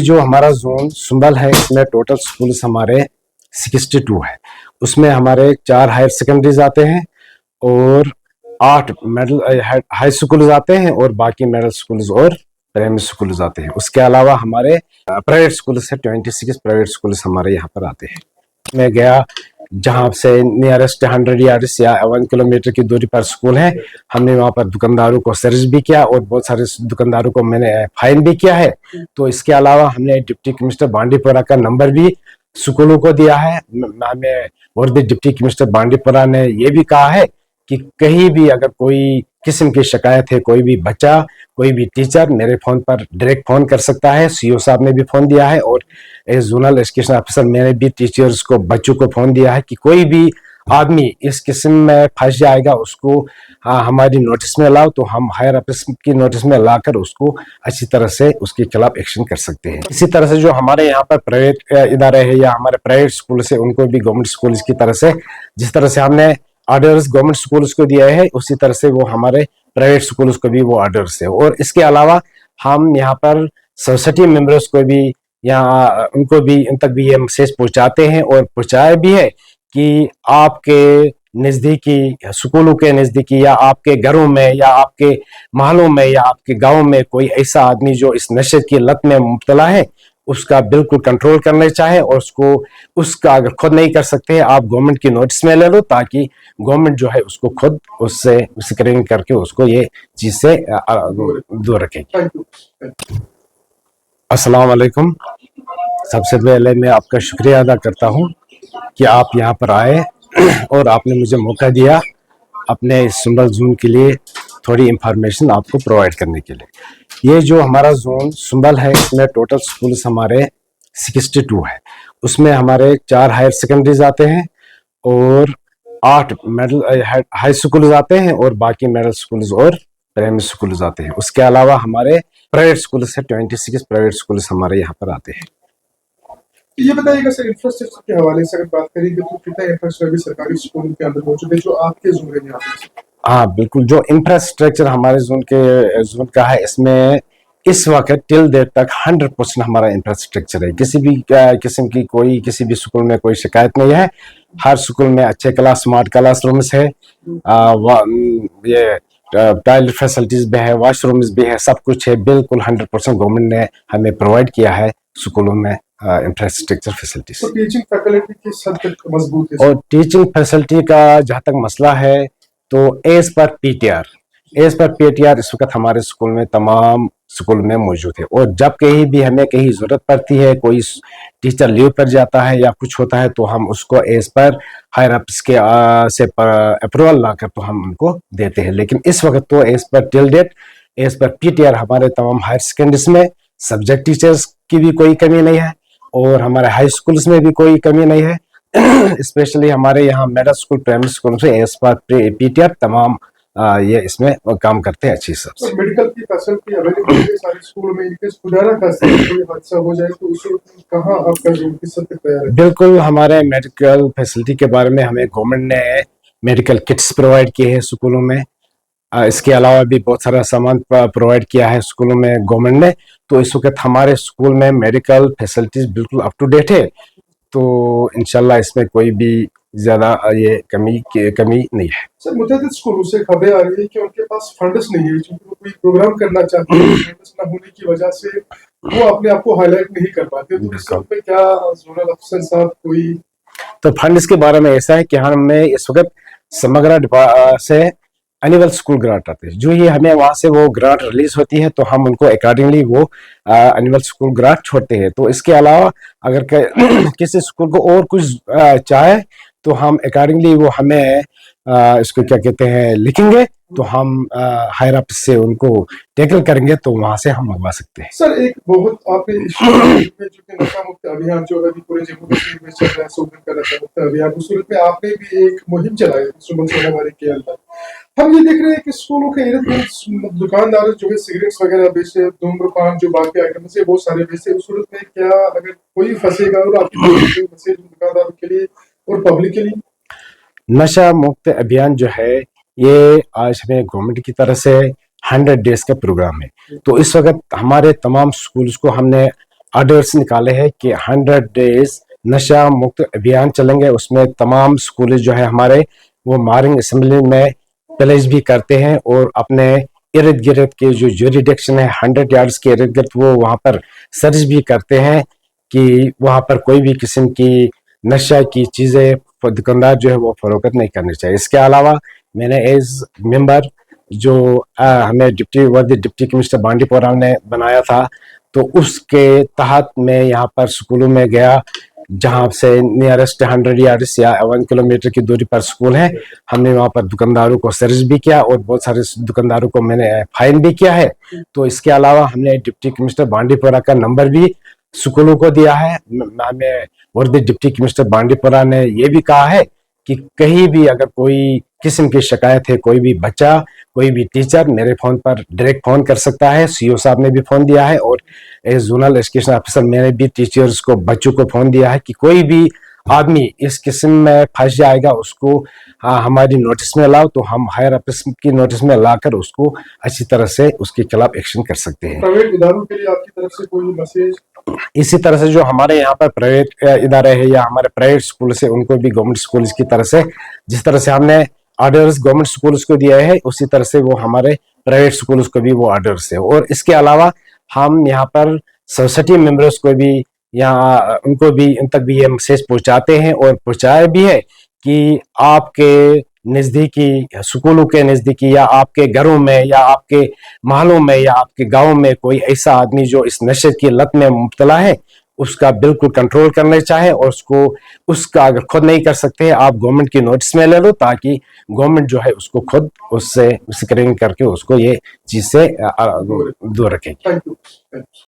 जो हमारा जोन सुंबल है, इसमें टोटल स्कूल्स हमारे 62 है। उसमें हमारे 4 हायर सेकेंडरीज आते हैं और 8 मिडिल हाई स्कूल्स आते हैं और बाकी मिडिल स्कूल्स और प्राइमरी स्कूल्स आते हैं। उसके अलावा हमारे प्राइवेट स्कूल्स है, 26 प्राइवेट स्कूल्स हमारे यहाँ पर आते हैं। मैं गया जहाँ से नियरेस्ट 100 यार्ड्स या 1 किलोमीटर की दूरी पर स्कूल है। हमने वहाँ पर दुकानदारों को सर्च भी किया और बहुत सारे दुकानदारों को मैंने फाइन भी किया है। तो इसके अलावा हमने डिप्टी कमिश्नर बांडीपुरा का नंबर भी स्कूलों को दिया है। हमें और भी डिप्टी कमिश्नर बांडीपुरा ने ये भी कहा है कि कहीं भी अगर कोई किस्म की शिकायत है, कोई भी बच्चा, कोई भी टीचर मेरे फोन पर डायरेक्ट फोन कर सकता है। सीओ साहब ने भी फोन दिया है और एज जोनल एजुकेशन ऑफिसर मैंने भी टीचर्स को, बच्चों को फोन दिया है कि कोई भी आदमी इस किस्म में फंस जाएगा उसको हमारी नोटिस में लाओ, तो हम हायर ऑफिस की नोटिस में लाकर उसको अच्छी तरह से उसके खिलाफ एक्शन कर सकते हैं। इसी तरह से जो हमारे यहाँ पर प्राइवेट इदारे है या हमारे प्राइवेट स्कूल से, उनको भी गवर्नमेंट स्कूल की तरह से जिस तरह से हमने ऑर्डर्स गवर्नमेंट स्कूल्स को दिया है, उसी तरह से वो हमारे प्राइवेट स्कूल्स को भी वो ऑर्डर्स है। और इसके अलावा हम यहाँ पर सोसाइटी मेंबर्स को भी या उनको भी, इन तक भी ये मैसेज पहुंचाते हैं और पहुंचाया भी है कि आपके नजदीकी स्कूलों के नजदीकी या आपके घरों में या आपके महलों में या आपके गांव में कोई ऐसा आदमी जो इस नशे की लत में मुब्तला है, उसका बिल्कुल कंट्रोल करना चाहे और उसका अगर खुद नहीं कर सकते आप गवर्नमेंट की नोटिस में ले लो, ताकि गवर्नमेंट जो है उसको खुद उससे स्क्रीनिंग करके उसको ये चीज से दूर रखेगी। अस्सलाम वालेकुम। सबसे पहले मैं आपका शुक्रिया अदा करता हूँ कि आप यहाँ पर आए और आपने मुझे मौका दिया अपने सुंबल जोन के लिए थोड़ी इंफॉर्मेशन आपको प्रोवाइड करने के लिए। ये जो हमारा जोन सुंबल है, इसमें टोटल स्कूल्स हमारे 62 है। उसमें हमारे 4 हायर सेकेंडरीज आते हैं और 8 मिडिल हाई स्कूल्स आते हैं और बाकी मिडिल स्कूल्स और प्राइमरी स्कूल्स आते हैं। उसके अलावा हमारे प्राइवेट स्कूल्स है, 26 प्राइवेट स्कूल्स हमारे यहाँ पर आते हैं। ये बताइएगा सर, इंफ्रास्ट्रक्चर के हवाले से अगर बात करेंगे तो कितना इंफ्रास्ट्रक्चर सरकारी स्कूल के अंदर मौजूद है जो आपके जोन में यहाँ पे? हाँ बिल्कुल, जो इंफ्रास्ट्रक्चर हमारे जोन का है, इसमें इस वक्त टिल देर तक 100% हमारा इंफ्रास्ट्रक्चर है। किसी भी किस्म की कोई किसी भी स्कूल में कोई शिकायत नहीं है। हर स्कूल में अच्छे क्लास, स्मार्ट क्लास रूम्स है, ये टॉयलेट फैसिलिटीज भी है, वॉशरूम्स भी है, सब कुछ है। बिल्कुल 100% गवर्नमेंट ने हमें प्रोवाइड किया है स्कूलों में इंफ्रास्ट्रक्चर फैसिलिटीज। तो टीचिंग फैकल्टी किस हद तक मजबूत है? और टीचिंग फैसिलिटी का जहाँ तक मसला है तो एज पर पीटीआर इस वक्त हमारे स्कूल में तमाम स्कूल में मौजूद है। और जब कहीं भी हमें कहीं जरूरत पड़ती है, कोई टीचर लीव पर जाता है या कुछ होता है, तो हम उसको एज पर हायर ऑफिस के से अप्रूवल लाकर तो हम उनको देते हैं। लेकिन इस वक्त तो as per till date as per PTR हमारे तमाम हायर सेकेंडरीज में सब्जेक्ट टीचर्स की भी कोई कमी नहीं है और हमारे हाई स्कूल्स में भी कोई कमी नहीं है। स्पेशली हमारे यहाँ मिडिल स्कूल, प्राइमरी स्कूल से एज पर पीटीआर तमाम ये इसमें काम करते हैं अच्छी सब। तो मेडिकल की फैसिलिटी अवेलेबल है सारे स्कूलों में? खुदा का कोई हादसा हो जाए तो उस वक्त कहाँ आपका जोन किस हद तक तैयार है? बिल्कुल, हमारे मेडिकल फैसिलिटी के बारे में हमें गवर्नमेंट ने मेडिकल किट्स प्रोवाइड किए हैं स्कूलों में। इसके अलावा भी बहुत सारा सामान प्रोवाइड किया है स्कूलों में गवर्नमेंट ने। तो इस वक्त हमारे स्कूल में मेडिकल फैसिलिटीज बिल्कुल अप टू डेट है। तो इंशाल्लाह इसमें कोई भी ज्यादा ये कमी नहीं है। सर, मुतअद्दिद स्कूलों से खबरें आ रही है कि उनके पास फंड्स नहीं है, क्योंकि वो कोई प्रोग्राम करना चाहते हैं, फंड्स ना होने की वजह से वो अपने आप को हाईलाइट नहीं कर पाते। तो इस पे क्या जोनल अफसर साहब कोई? तो फंड्स के बारे में ऐसा है कि हमें इस वक्त समग्र से एनुअल स्कूल ग्रांट आते हैं। जो ही हमें वहां से वो ग्रांट रिलीज होती है तो हम उनको अकॉर्डिंगली वो एनुअल स्कूल ग्रांट छोड़ते हैं। तो इसके अलावा अगर किसी स्कूल को और कुछ चाहे तो हम अकॉर्डिंगली वो हमें इसको क्या कहते हैं लिखेंगे, तो हम हायर अप से उनको टैकल करेंगे तो वहां से हम मंगवा सकते हैं। सर, एक बहुत आपने नशा मुक्त अभियान जो है पूरे जम्मू कश्मीर में चल रहा है, सुबह का नशा मुक्त अभियान, उस सूरत में आपने भी एक मुहिम चलाई सुबह सोनावारी के अंदर। हम ये देख रहे हैं कि स्कूलों के इर्द गिर्द दुकानदार जो है सिगरेट्स वगैरह बेचते, धूम्रपान जो बाकी आइटम से बहुत सारे बेचते। उस सूरत में क्या अगर कोई फंसेगा और आपकी दुकानदारों के लिए और पब्लिक के लिए? नशा मुक्त अभियान जो है ये आज हमें गवर्नमेंट की तरफ से 100 डेज का प्रोग्राम है। तो इस वक्त हमारे तमाम स्कूल्स को हमने ऑर्डर्स निकाले हैं कि 100 डेज नशा मुक्त अभियान चलेंगे। उसमें तमाम स्कूल जो है हमारे वो मॉर्निंग असेंबली में प्लेज भी करते हैं और अपने इर्द गिर्द के जो जुरिडिक्शन है 100 यार्ड्स के इर्द गिर्द वो वहाँ पर सर्च भी करते हैं कि वहाँ पर कोई भी किस्म की नशा की चीज़ें दुकानदार जो है वो फरोख्त नहीं करनी चाहिए। इसके अलावा मैंने एज मेंबर जो हमें डिप्टी कमिश्नर बांडीपोरा ने बनाया था, तो उसके तहत मैं यहाँ पर स्कूलों में गया जहाँ से नियरेस्ट 100 यार्ड्स या 1 किलोमीटर की दूरी पर स्कूल है। हमने वहाँ पर दुकानदारों को सर्च भी किया और बहुत सारे दुकानदारों को मैंने फाइन भी किया है। तो इसके अलावा हमने डिप्टी कमिश्नर बांडीपोरा का नंबर भी स्कूलों को दिया है। हमें वर्दी डिप्टी कमिश्नर बांडीपोरा ने ये भी कहा है कि कहीं भी अगर कोई किस्म की शिकायत है, कोई भी बच्चा कोई भी टीचर मेरे फोन पर डायरेक्ट फोन कर सकता है। सीओ साहब ने भी फोन दिया है और एज जोनल एजुकेशन ऑफिसर मैंने भी टीचर्स को बच्चों को फोन दिया है कि कोई भी आदमी इस किस्म में फंस जाएगा उसको हमारी नोटिस में लाओ, तो हम हायर ऑफिस की नोटिस में लाकर उसको अच्छी तरह से उसके खिलाफ एक्शन कर सकते हैं। प्राइवेट इदारों के लिए आपकी तरफ से कोई मैसेज? इसी तरह से जो हमारे यहाँ पर प्राइवेट इदारे हैं या हमारे प्राइवेट स्कूल से उनको भी गवर्नमेंट स्कूल की तरह से जिस तरह से हमने ऑर्डर्स गवर्नमेंट स्कूल्स को दिया है उसी तरह से वो हमारे प्राइवेट स्कूल्स को भी वो ऑर्डर्स है। और इसके अलावा हम यहाँ पर सोसाइटी मेंबर्स को भी यहाँ उनको भी इन तक भी ये मैसेज पहुँचाते हैं और पहुँचाया भी है कि आपके नज़दीकी स्कूलों के नज़दीकी या आपके घरों में या आपके मोहल्लों में या आपके गाँव में कोई ऐसा आदमी जो इस नशे की लत में मुब्तला है उसका बिल्कुल कंट्रोल करना चाहे और उसका अगर खुद नहीं कर सकते आप गवर्नमेंट की नोटिस में ले लो ताकि गवर्नमेंट जो है उसको खुद उससे स्क्रीनिंग करके उसको ये चीज से दूर रखेगी। Thank you.